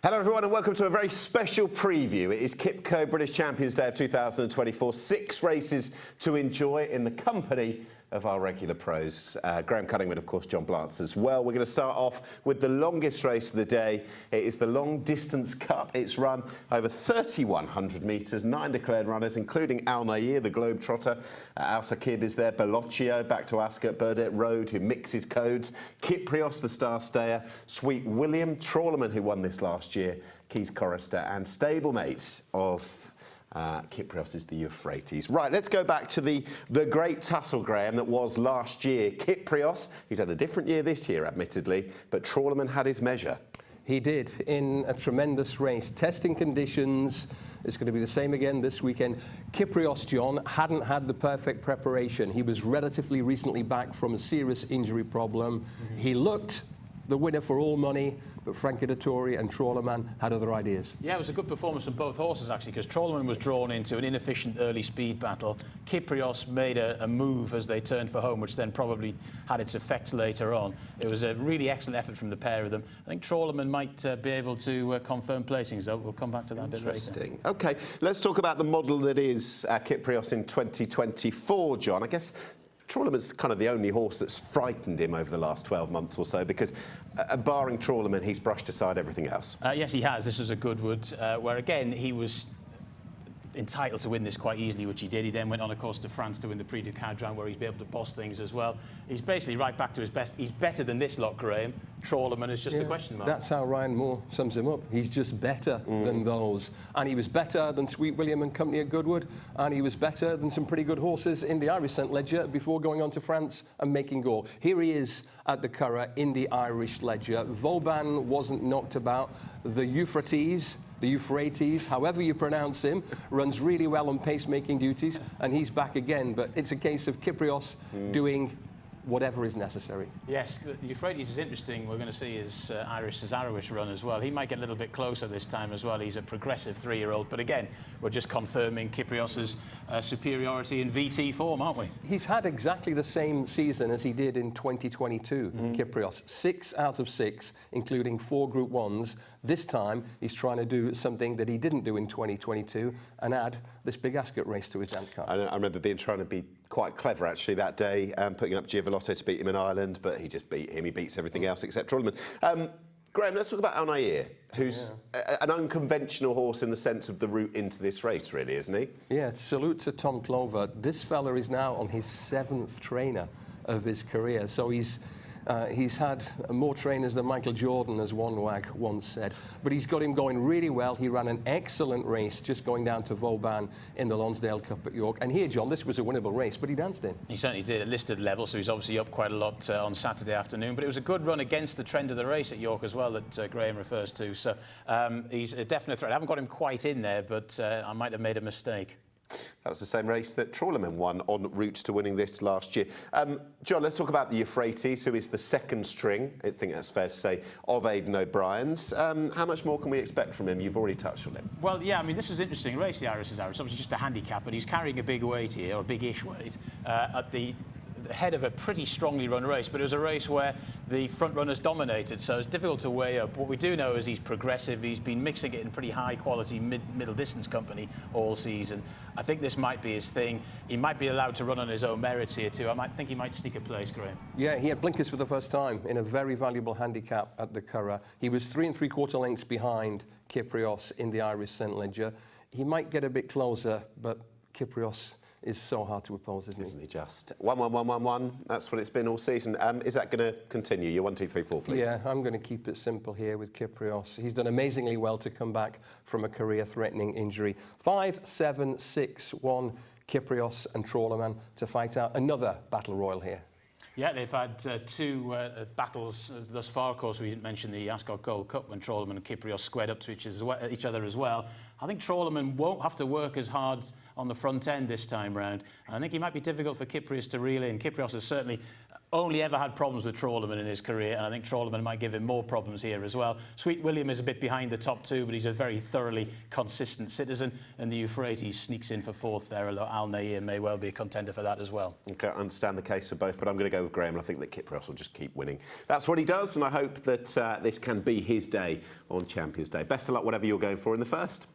Hello everyone and welcome to a very special preview. It is Kipco British Champions Day of 2024. 6 races to enjoy in the company of our regular pros. Graham Cunningham, of course, John Blance as well. We're going to start off with the longest race of the day. It is the Long Distance Cup. It's run over 3,100 metres, 9 declared runners, including Al Nair, the Globetrotter. Al Sakib is there, Bellocchio, back to Ascot, Burdett Road, who mixes codes, Kyprios, the star stayer, Sweet William, Trawlerman, who won this last year, Keys Chorister, and stablemates of Kyprios is the Euphrates. Right, let's go back to the great tussle, Graham, that was last year. Kyprios, he's had a different year this year, admittedly, but Trawlerman had his measure. He did, in a tremendous race. Testing conditions, it's going to be the same again this weekend. Kyprios, John, hadn't had the perfect preparation. He was relatively recently back from a serious injury problem. He looked the winner for all money, but Frankie Dettori and Trawlerman had other ideas. Yeah, it was a good performance from both horses, actually, because Trawlerman was drawn into an inefficient early speed battle. Kyprios made a move as they turned for home, which then probably had its effects later on. It was a really excellent effort from the pair of them. I think Trawlerman might be able to confirm placings, though. We'll come back to that a bit later. Interesting. OK, let's talk about the model that is Kyprios in 2024, John. I guess Trawlerman's kind of the only horse that's frightened him over the last 12 months or so, because barring Trawlerman, he's brushed aside everything else. Yes, he has. This was a Goodwood, where, again, he was entitled to win this quite easily, which he did. He then went on, of course, to France to win the Prix du Cadran, where he's been able to boss things as well. He's basically right back to his best. He's better than this lot, Graham. Trawlerman is just a question mark. That's how Ryan Moore sums him up. He's just better than those. And he was better than Sweet William and company at Goodwood, and he was better than some pretty good horses in the Irish St. Leger before going on to France and making goal. Here he is at the Curragh in the Irish Leger. Vauban wasn't knocked about. The Euphrates, however you pronounce him, runs really well on pacemaking duties, and he's back again. But it's a case of Kyprios doing whatever is necessary. Yes, the Euphrates is interesting. We're going to see his Irish run as well. He might get a little bit closer this time as well. He's a progressive 3-year-old. But again, we're just confirming Kyprios's superiority in VT form, aren't we? He's had exactly the same season as he did in 2022, Kyprios. 6 out of 6, including 4 Group 1s. This time, he's trying to do something that he didn't do in 2022 and add this big Ascot race to his dance card. I remember trying to be quite clever, actually, that day, putting up Giavellotto to beat him in Ireland, but he just beat him. He beats everything else except Trawlerman. Graham, let's talk about Al Nair, who's an unconventional horse in the sense of the route into this race, really, isn't he? Yeah, salute to Tom Clover. This fella is now on his 7th trainer of his career, so he's had more trainers than Michael Jordan, as one wag once said. But he's got him going really well. He ran an excellent race just going down to Vauban in the Lonsdale Cup at York. And here, John, this was a winnable race, but he danced in. He certainly did, at listed level, so he's obviously up quite a lot on Saturday afternoon. But it was a good run against the trend of the race at York as well that Graham refers to. So he's a definite threat. I haven't got him quite in there, but I might have made a mistake. That was the same race that Trawlerman won en route to winning this last year. John, let's talk about the Euphrates, who is the second string, I think that's fair to say, of Aidan O'Brien's. How much more can we expect from him? You've already touched on him. Well, yeah, I mean, this was an interesting race, the Irish is Irish. Obviously just a handicap, but he's carrying a big weight here, or a big-ish weight, at the head of a pretty strongly run race, but it was a race where the front runners dominated, so it's difficult to weigh up. What we do know is he's progressive. He's been mixing it in pretty high quality middle distance company all season. I think this might be his thing. He might be allowed to run on his own merits here too. I think he might sneak a place, Graham. Yeah, he had blinkers for the first time in a very valuable handicap at the Curragh. He was 3 3/4 lengths behind Kyprios in the Irish St. Leger. He might get a bit closer, but Kyprios is so hard to oppose, isn't he? Just 1 1 1 1 1. That's what it's been all season. Is that going to continue? Your 1 2 3 4, please. Yeah, I'm going to keep it simple here with Kyprios. He's done amazingly well to come back from a career-threatening injury. 5 7 6 1. Kyprios and Trawlerman to fight out another battle royal here. Yeah, they've had 2 battles thus far. Of course, we didn't mention the Ascot Gold Cup when Trawlerman and Kyprios squared up to each other as well. I think Trawlerman won't have to work as hard on the front end this time round. And I think he might be difficult for Kyprios to reel in. Kyprios is certainly only ever had problems with Trawlerman in his career, and I think Trawlerman might give him more problems here as well. Sweet William is a bit behind the top two, but he's a very thoroughly consistent citizen, and the Euphrates sneaks in for fourth there. Al Nair may well be a contender for that as well. Okay, I understand the case for both, but I'm going to go with Graham, and I think that Kip Ross will just keep winning. That's what he does, and I hope that this can be his day on Champions Day. Best of luck, whatever you're going for in the first.